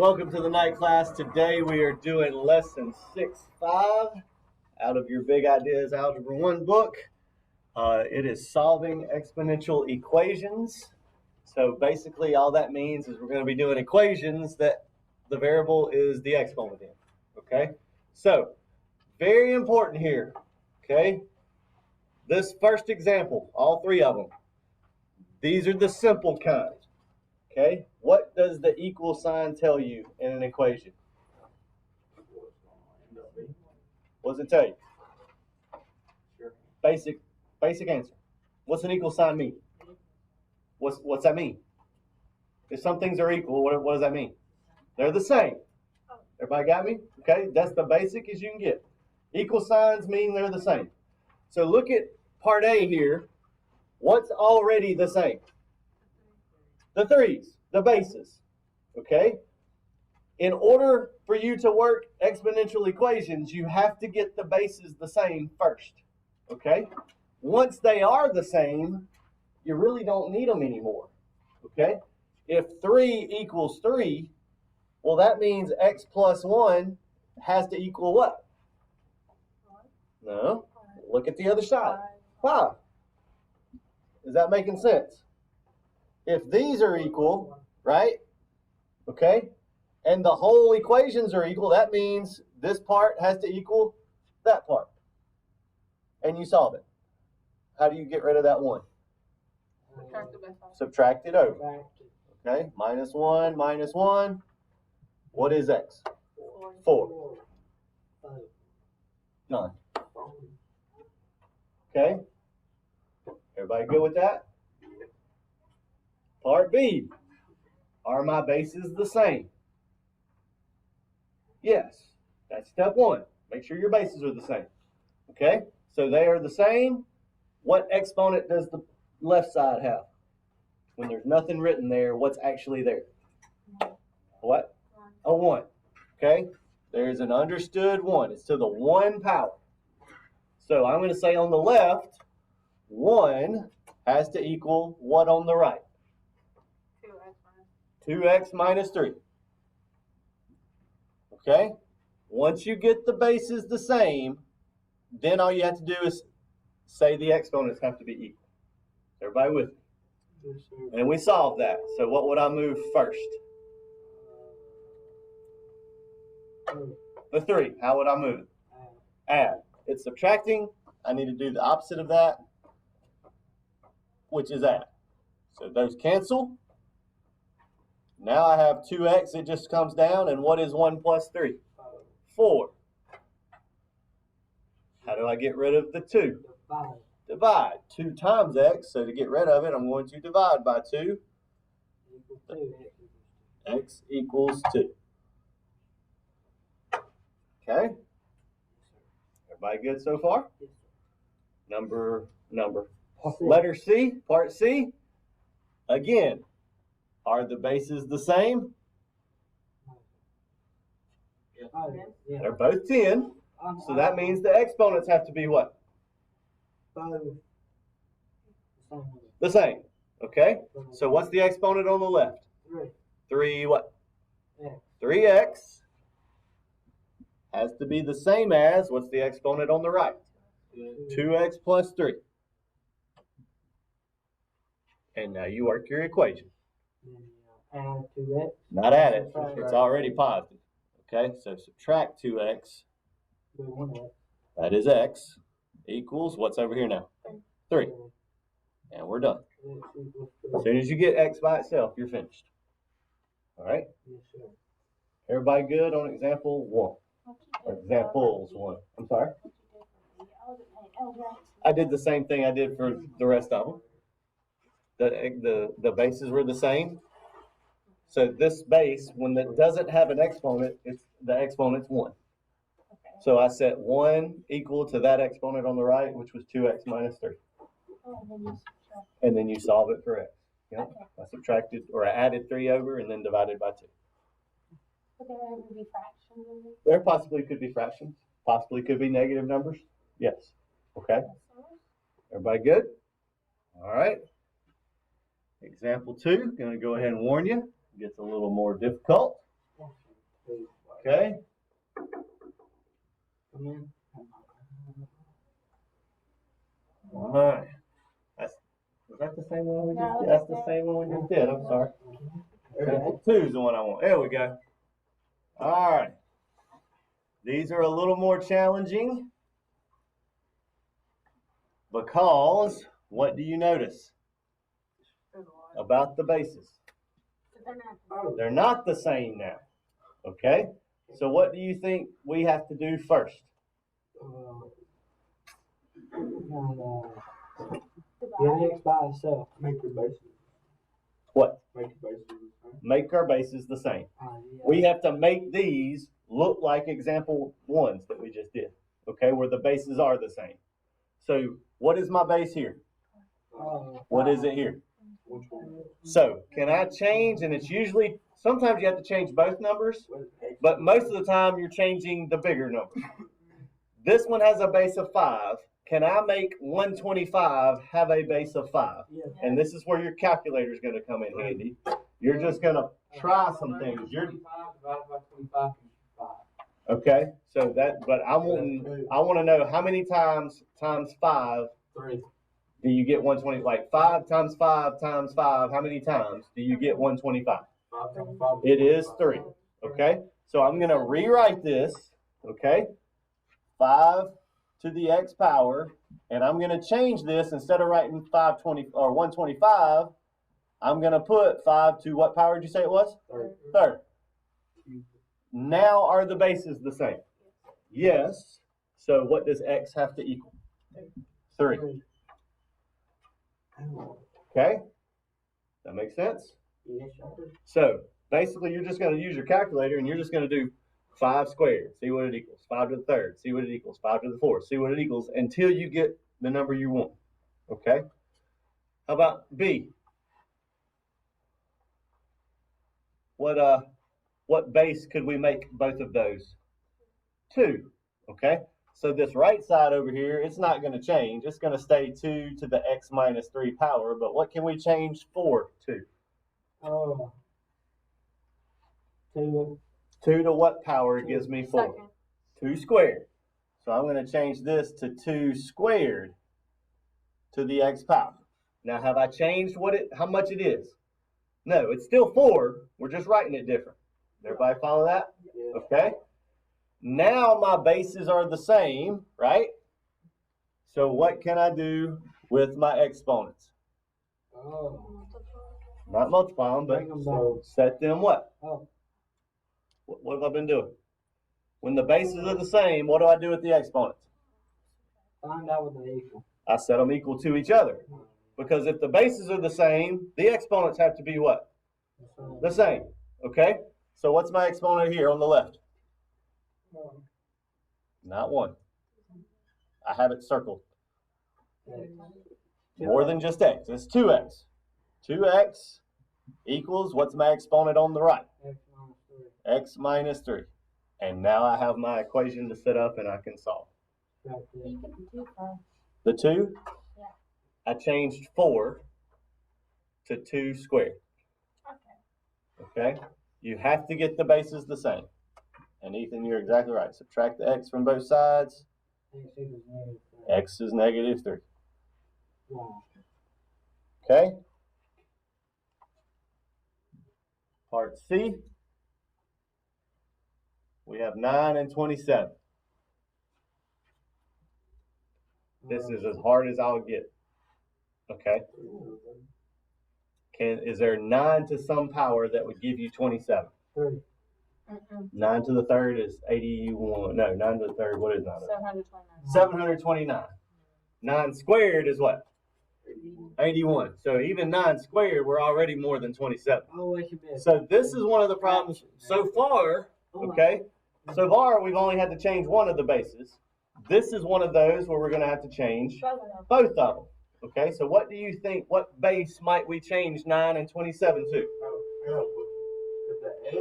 Welcome to the night class. Today we are doing lesson 6.5 out of your Big Ideas Algebra 1 book. It is solving exponential equations. So basically all that means is we're going to be doing equations that the variable is the exponent in. Okay? So, very important here. Okay? This first example, all three of them, these are the simple kind. Okay, what does the equal sign tell you in an equation? What does it tell you? Basic answer. What's an equal sign mean? What's that mean? If some things are equal, what does that mean? They're the same. Everybody got me? Okay, that's the basic as you can get. Equal signs mean they're the same. So look at part A here. What's already the same? The threes, the bases, okay? In order for you to work exponential equations, you have to get the bases the same first, okay? Once they are the same, you really don't need them anymore, okay? If 3 equals 3, well, that means x plus 1 has to equal what? No, look at the other side, 5. Is that making sense? If these are equal, right, okay, and the whole equations are equal, that means this part has to equal that part. And you solve it. How do you get rid of that 1? Subtract it over. Okay, minus 1, minus 1. What is x? 4. Done. Okay, everybody good with that? Part B, are my bases the same? Yes, that's step 1. Make sure your bases are the same. Okay, so they are the same. What exponent does the left side have? When there's nothing written there, what's actually there? What? A 1. Okay, there's an understood 1. It's to the 1 power. So I'm going to say on the left, 1 has to equal what on the right? 2x minus 3. Okay? Once you get the bases the same, then all you have to do is say the exponents have to be equal. Everybody with me? Yes, sir. And we solved that. So what would I move first? The 3. How would I move it? Add. It's subtracting. I need to do the opposite of that, which is add. So those cancel. Now I have 2x, it just comes down, and what is 1 plus 3? 4. How do I get rid of the 2? Divide. 2 times x, so to get rid of it, I'm going to divide by 2. X equals 2. Okay? Everybody good so far? Number. Letter C, part C. Again. Are the bases the same? They're both 10. So that means the exponents have to be what? The same. Okay? So what's the exponent on the left? 3 what? 3x has to be the same as, what's the exponent on the right? 2x plus 3. And now you work your equation. Add 2x. Not add it. It's already positive. Okay, so subtract 2x. That is x equals, what's over here now? 3. And we're done. As soon as you get x by itself, you're finished. All right? Everybody good on example 1? Or examples 1. I'm sorry? I did the same thing I did for the rest of them. The bases were the same. So this base, when it doesn't have an exponent, the exponent's 1. So I set 1 equal to that exponent on the right, which was 2x minus 3. And then you solve it for x. Yep. I subtracted, or I added 3 over and then divided by 2. Could there ever be fractions in this? There possibly could be fractions. Possibly could be negative numbers. Yes. Okay. Everybody good? All right. Example 2, going to go ahead and warn you. It gets a little more difficult. Okay? Come in. All right. Was that the same one we just did? That's the same one we just did. I'm sorry. Example 2 is the one I want. There we go. All right. These are a little more challenging because what do you notice about the bases? They're not the same now. Okay? So what do you think we have to do first? Get X by itself. Make your bases. What? Make your bases the same. Make our bases the same. Yeah. We have to make these look like example 1s that we just did. Okay? Where the bases are the same. So what is my base here? What is it here? Which one? So can I change, and it's usually, sometimes you have to change both numbers, but most of the time you're changing the bigger number. This one has a base of 5. Can I make 125 have a base of 5? Yeah. And this is where your calculator is going to come in handy. You're just going to try some things. 25 divided by 25 is 5. Okay, so that, but I want to know how many times 5 3. do you get 120? Like 5 times 5 times 5, how many times do you get 125? 5 times 5. It is 3. Okay, so I'm going to rewrite this. Okay, 5 to the x power, and I'm going to change this. Instead of writing 520 or 125, I'm going to put 5 to what power did you say it was? Third. Now are the bases the same? Yes. So what does x have to equal? 3. Okay? That makes sense? Yes, sir. So basically you're just going to use your calculator and you're just going to do 5 squared, see what it equals. 5 to the third, see what it equals. 5 to the fourth, see what it equals until you get the number you want. Okay? How about B? What base could we make both of those? 2. Okay? So this right side over here, it's not going to change. It's going to stay 2 to the x minus 3 power. But what can we change 4 to? 2. 2 to what power gives me 4? 2 squared. So I'm going to change this to 2 squared to the x power. Now, have I changed how much it is? No, it's still 4. We're just writing it different. Everybody follow that? Okay. Now my bases are the same, right? So what can I do with my exponents? Not multiply them, but Bring them back. set them what? Oh. What have I been doing? When the bases are the same, what do I do with the exponents? Find out what they equal. I set them equal to each other. Because if the bases are the same, the exponents have to be what? The same. Okay? So what's my exponent here on the left? Not 1. I have it circled. More than just x. It's 2x. 2x equals, what's my exponent on the right? X minus 3. And now I have my equation to set up and I can solve. You get the 2 first. The 2? Yeah. I changed 4 to 2 squared. Okay. Okay? You have to get the bases the same. And Ethan, you're exactly right. Subtract the x from both sides. X is negative 3. Wow. Okay? Part C. We have 9 and 27. This is as hard as I'll get. Okay? Is there 9 to some power that would give you 27? 3. 9 to the third is 81. No, 9 to the third, what is 9? 729. 729. 9 squared is what? 81. So even 9 squared, we're already more than 27. Oh, it should be. So this is one of the problems so far, okay? So far, we've only had to change one of the bases. This is one of those where we're going to have to change both of them. Okay, so what do you think, what base might we change 9 and 27 to? Could the x,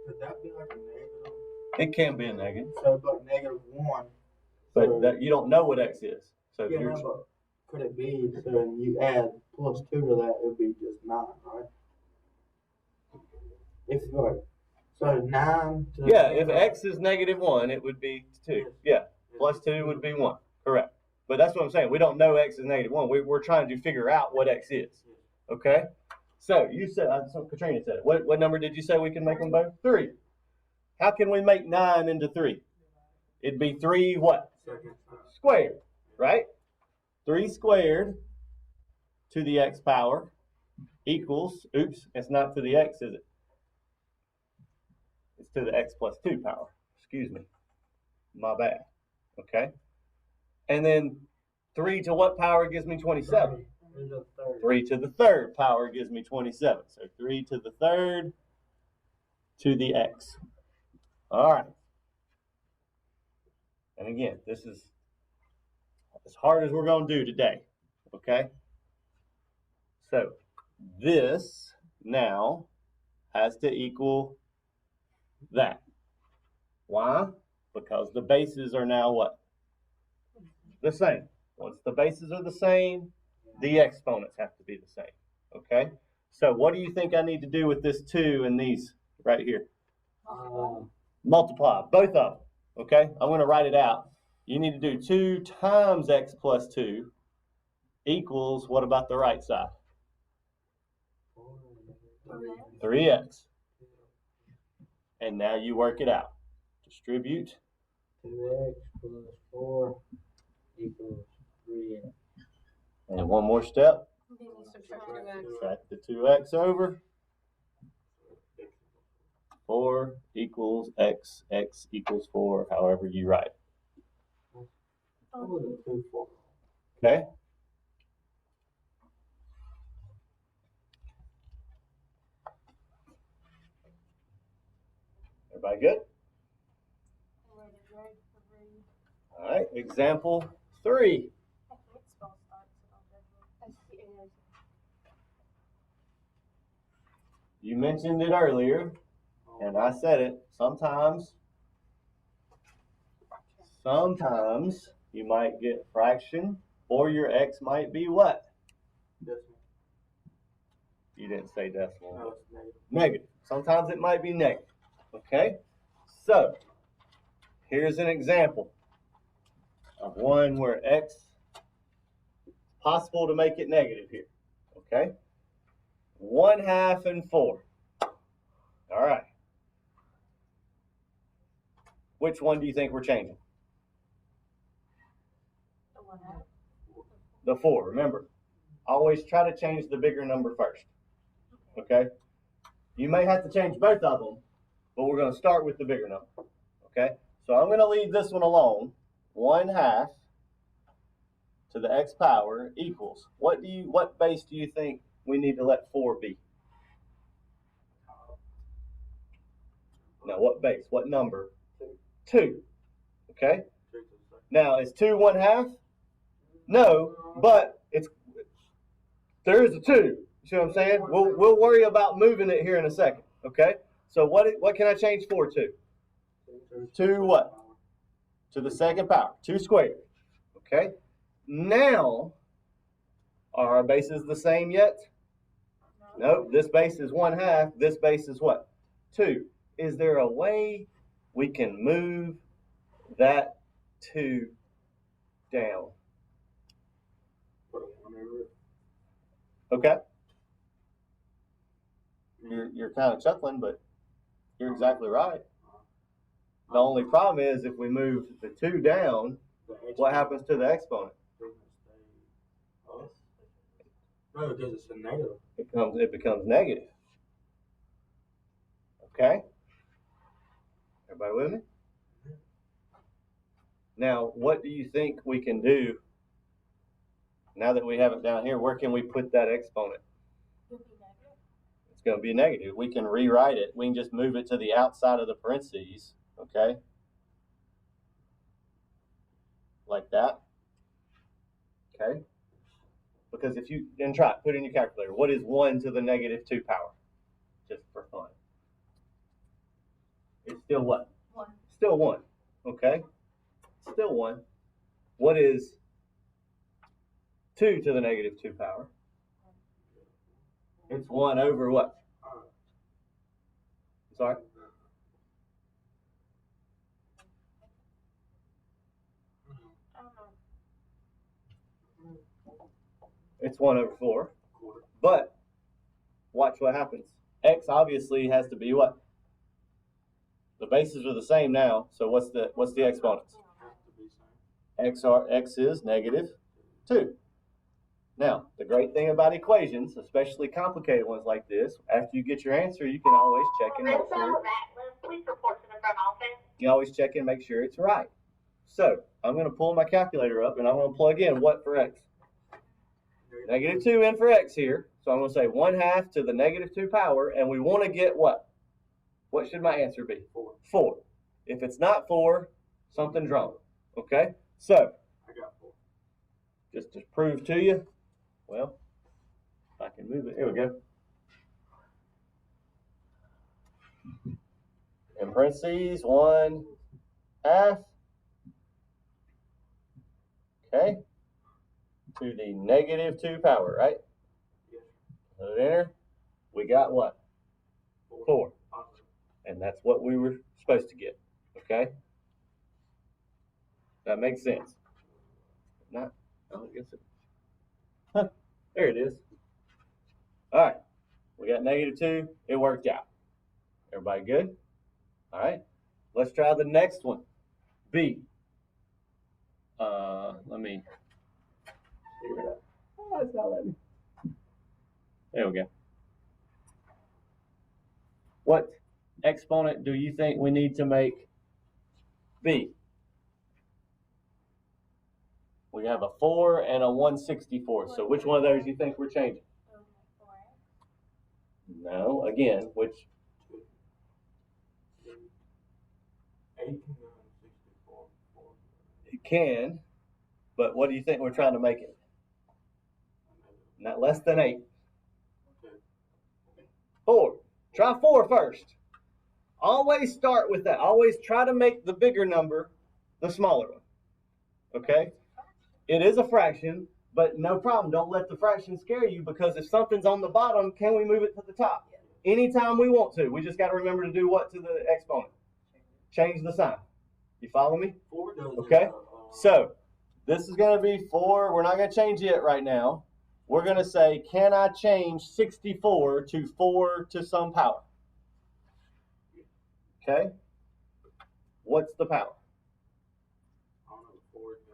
could that be like a negative? It can be a negative, So it's like negative 1. but that, you don't know what x is. So if Yeah, you're, but could it be, so when you add plus 2 to that, it would be just 9, right? If right. So 9 to Yeah, if x is -1, it would be 2. Yeah, plus 2 would be 1. Correct. But that's what I'm saying. We don't know x is -1. We're trying to figure out what x is. Okay? So you said, so Katrina said it. What number did you say we can make them both? 3. How can we make 9 into 3? It'd be 3 what? Squared, right? 3 squared to the x power equals, oops, it's not to the x, is it? It's to the x plus 2 power. Excuse me. My bad. Okay? And then 3 to what power gives me 27? 3 to the third power gives me 27. So 3 to the third to the x. All right. And again, this is as hard as we're going to do today. Okay? So this now has to equal that. Why? Because the bases are now what? The same. Once the bases are the same, the exponents have to be the same. Okay? So what do you think I need to do with this 2 and these right here? Multiply both of them. Okay? I'm going to write it out. You need to do 2 times x plus 2 equals, what about the right side? 3x. And now you work it out. Distribute. 2x plus 4 equals 3x. And one more step. Then you subtract 2x. Subtract the 2x over. 4 equals x, x equals 4, however you write it. Okay? Everybody good? All right, example 3. You mentioned it earlier, and I said it. Sometimes you might get fraction, or your x might be what? Decimal. You didn't say decimal. No, it's negative. Negative. Sometimes it might be negative. Okay? So, here's an example of one where x, it's possible to make it negative here. Okay? 1/2 and 4. All right. Which one do you think we're changing? The 4. Remember, always try to change the bigger number first. Okay? You may have to change both of them, but we're going to start with the bigger number. Okay? So I'm going to leave this one alone. 1/2 to the x power equals. What base do you think we need to let 4 be? Now, what base? What number? 2. Okay? Now, is 2 1/2? No, but there is a 2. You see what I'm saying? We'll worry about moving it here in a second. Okay? So what can I change 4 to? 2 what? To the second power. 2 squared. Okay? Now, are our bases the same yet? Nope. This base is 1/2. This base is what? 2. Is there a way we can move that 2 down? Okay. You're kind of chuckling, but you're exactly right. The only problem is if we move the 2 down, what happens to the exponent? No, because it's a negative. It becomes negative. Okay? Everybody with me? Now, what do you think we can do now that we have it down here? Where can we put that exponent? It's going to be negative. We can rewrite it. We can just move it to the outside of the parentheses. Okay? Like that. Okay? Because if you, then try it, put it in your calculator. What is 1 to the -2 power? Just for fun. It's still what? 1. Still 1. Okay? Still 1. What is 2 to the -2 power? It's 1 over what? Sorry? It's 1 over 4. Quarter. But watch what happens. X obviously has to be what? The bases are the same now. So what's the exponents? Have to be same. X is -2. Now, the great thing about equations, especially complicated ones like this, after you get your answer, you can always check and make sure. You can always check and make sure it's right. So I'm going to pull my calculator up and I'm going to plug in what for X? -2 in for X here. So I'm going to say 1/2 to the -2 power, and we want to get what? What should my answer be? 4. 4. If it's not 4, something's wrong. Okay? So, I got 4. just to prove to you, well, if I can move it. Here we go. In parentheses, 1/2. Okay? To the -2 power, right? Yes. Put it in there. We got what? 4. Positive. And that's what we were supposed to get. Okay? That makes sense. Not, oh, I guess it. Huh, there it is. All right. We got -2. It worked out. Everybody good? All right. Let's try the next one. B. Let me figure it out. Oh, it's not letting me. There we go. What exponent do you think we need to make B? We have a 4 and a 1/64. So which one of those do you think we're changing? No, again, which? 1864. It can, but what do you think we're trying to make it? Not less than 8. 4. Try 4 first. Always start with that. Always try to make the bigger number the smaller one. Okay? It is a fraction, but no problem. Don't let the fraction scare you, because if something's on the bottom, can we move it to the top? Anytime we want to. We just got to remember to do what to the exponent? Change the sign. You follow me? 4 does. Okay. So this is going to be 4. We're not going to change it right now. We're going to say, can I change 64 to 4 to some power? Okay. What's the power?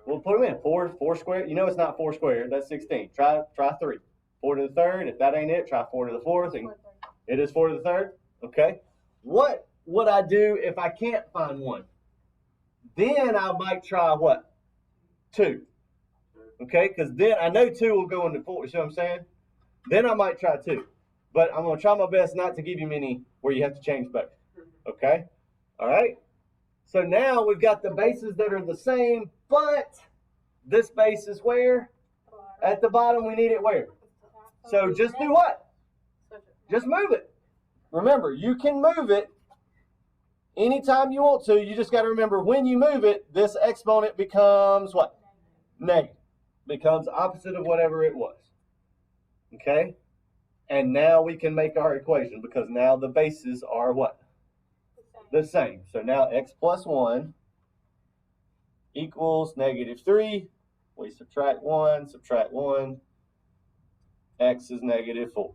We'll put them in. 4 squared. You know it's not 4 squared. That's 16. Try 3. 4 to the third. If that ain't it, try 4 to the fourth. It is 4 to the third. Okay. What would I do if I can't find 1? Then I might try what? 2. Okay, because then I know 2 will go into 4. You see what I'm saying? Then I might try 2. But I'm going to try my best not to give you many where you have to change both. Okay? All right? So now we've got the bases that are the same, but this base is where? At the bottom. We need it where? So just do what? Just move it. Remember, you can move it anytime you want to. You just got to remember, when you move it, this exponent becomes what? Negative. Becomes opposite of whatever it was. Okay? And now we can make our equation, because now the bases are what? The same. So now x plus 1 equals -3. We subtract 1. X is -4.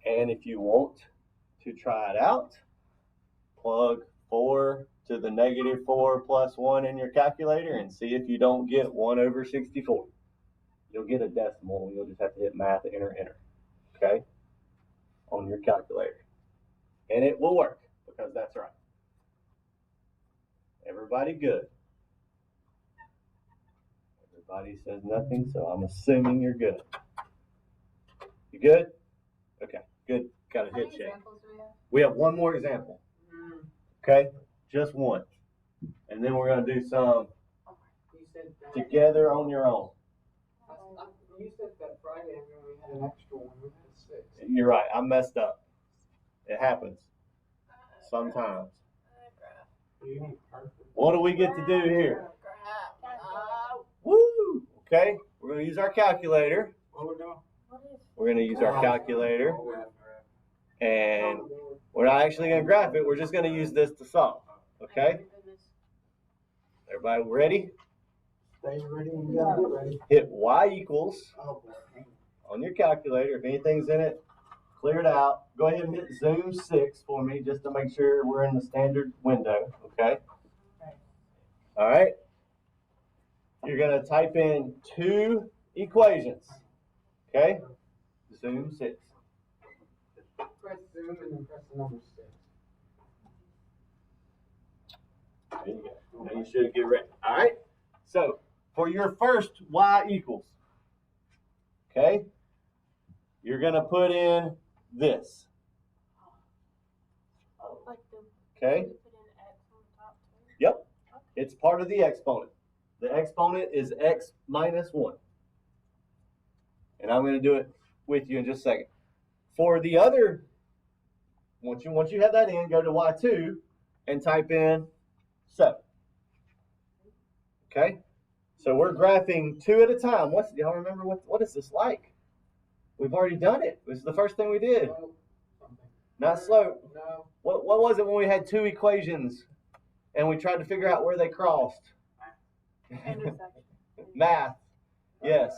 And if you want to try it out, plug 4 to the -4 plus 1 in your calculator and see if you don't get 1 over 64. You'll get a decimal. You'll just have to hit math, enter, okay, on your calculator. And it will work, because that's right. Everybody good? Everybody says nothing, so I'm assuming you're good. You good? Okay, good. Got a hit check. We have one more example. Okay, just one. And then we're going to do some together on your own. You said that Friday we had an extra one. We had 6. You're right. I messed up. It happens sometimes. What do we get to do here? Woo! Okay, we're going to use our calculator. What we doing? We're going to use our calculator. And we're not actually going to graph it. We're just going to use this to solve. Okay? Everybody ready? Stay ready and get ready. Hit y equals Oh, boy. on your calculator. If anything's in it, clear it out. Go ahead and hit zoom 6 for me just to make sure we're in the standard window, okay? All right. You're going to type in 2 equations, okay? Zoom 6. Press zoom and then press the number 6. There you go. Now you should get ready. All right. So for your first y equals, okay, you're going to put in this, Like the, okay? you put in X on the top too? Yep. It's part of the exponent. The exponent is x minus 1. And I'm going to do it with you in just a second. For the other, once you have that in, go to y2 and type in 7. Okay? So we're graphing 2 at a time. Y'all remember what is this like? We've already done it. This is the first thing we did. Not slow. No. What was it when we had 2 equations and we tried to figure out where they crossed? Intersection. Math. Yes.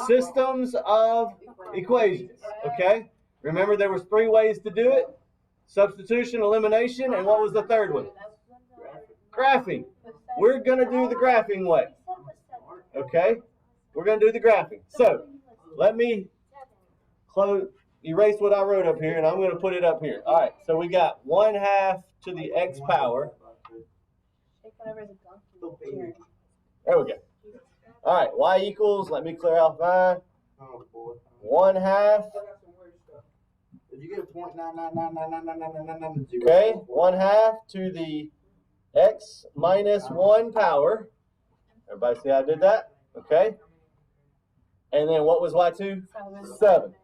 Systems of equations. Okay? Remember there was 3 ways to do it? Substitution, elimination, and what was the third one? Graphing. We're going to do the graphing way. Okay? We're going to do the graphing. So, let me erase what I wrote up here, and I'm going to put it up here. All right, so we got 1/2 to the x power. There we go. All right, y equals, let me clear out mine. Oh, boy. 1/2. Did you get 0.9999999? Okay, 1/2 to the x minus 1 power. Everybody see how I did that? Okay. And then what was y2? 7.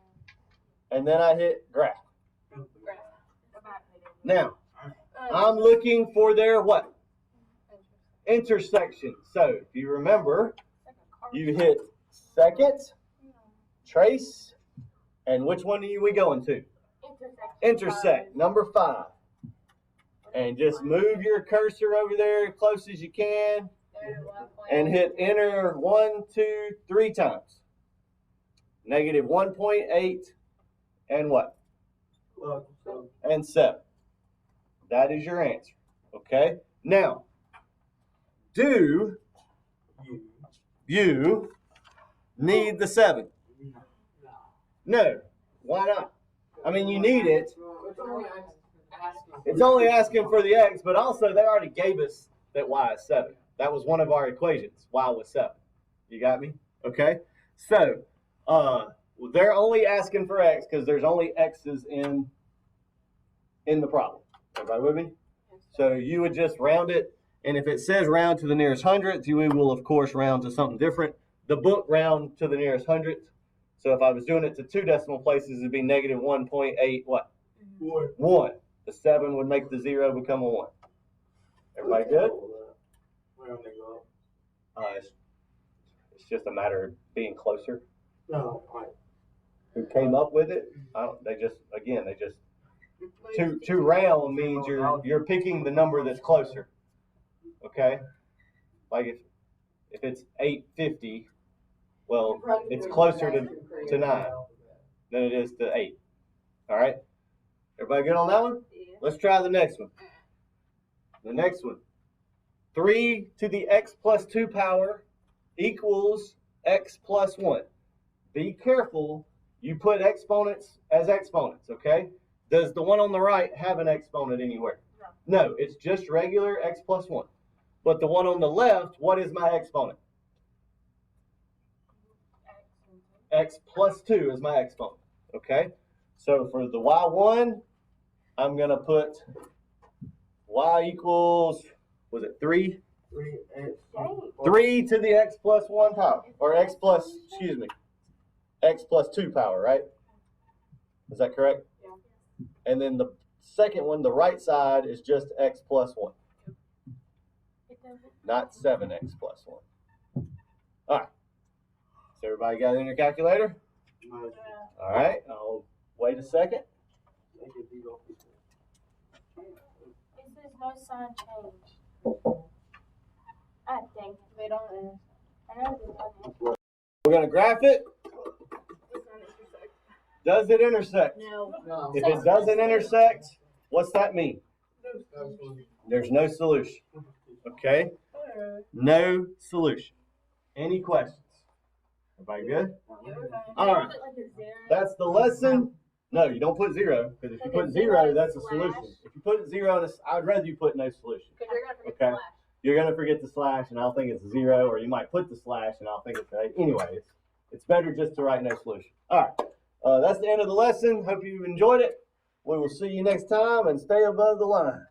And then I hit graph. Now, I'm looking for their what? Intersection. So, if you remember, you hit second, trace, and which one are we going to? Intersect, number 5. And just move your cursor over there as close as you can and hit enter 1, 2, 3 times. Negative 1.8 and what? And 7. That is your answer. Okay? Now, do you need the 7? No. Why not? I mean, you need it. It's only asking for the x, but also they already gave us that y is 7. That was one of our equations. Y was 7. You got me? Okay? So, they're only asking for x because there's only x's in the problem. Everybody with me? So you would just round it, and if it says round to the nearest hundredth, we will of course round to something different. The book round to the nearest hundredth. So if I was doing it to 2 decimal places, it'd be negative 1.8 what? 1. The 7 would make the 0 become a 1. Everybody good? It's just a matter of being closer. No, right. Who came up with it? They just to round means you're picking the number that's closer. Okay? Like if it's 850, well, it's closer to 9 than it is to 8. All right? Everybody good on that one? Let's try the next one. The next one. 3 to the x plus 2 power equals x plus 1. Be careful. You put exponents as exponents, okay? Does the one on the right have an exponent anywhere? No, it's just regular x plus 1. But the one on the left, what is my exponent? X plus 2 is my exponent, okay? So for the y1, I'm going to put y equals, was it 3? 3 to the x plus 1 power, or x plus 2 power, right? Is that correct? Yeah. And then the second one, the right side, is just x plus 1. Not 7x plus 1. All right. So everybody got it in your calculator? All right. I'll wait a second. It says no sign change. Ah, dang it. They don't intersect. I know they don't. We're gonna graph it. It's not intersect. Does it intersect? No. No. If it doesn't intersect, what's that mean? No. There's no solution. Okay? No solution. Any questions? Everybody good? All right. That's the lesson. No, you don't put 0, because if you put 0, that's a solution. If you put 0, I'd rather you put no solution. Because you're gonna forget Okay. the slash. You're gonna forget the slash, and I'll think it's a 0, or you might put the slash, and I'll think it's a. Anyway, it's better just to write no solution. All right. That's the end of the lesson. Hope you enjoyed it. We will see you next time, and stay above the line.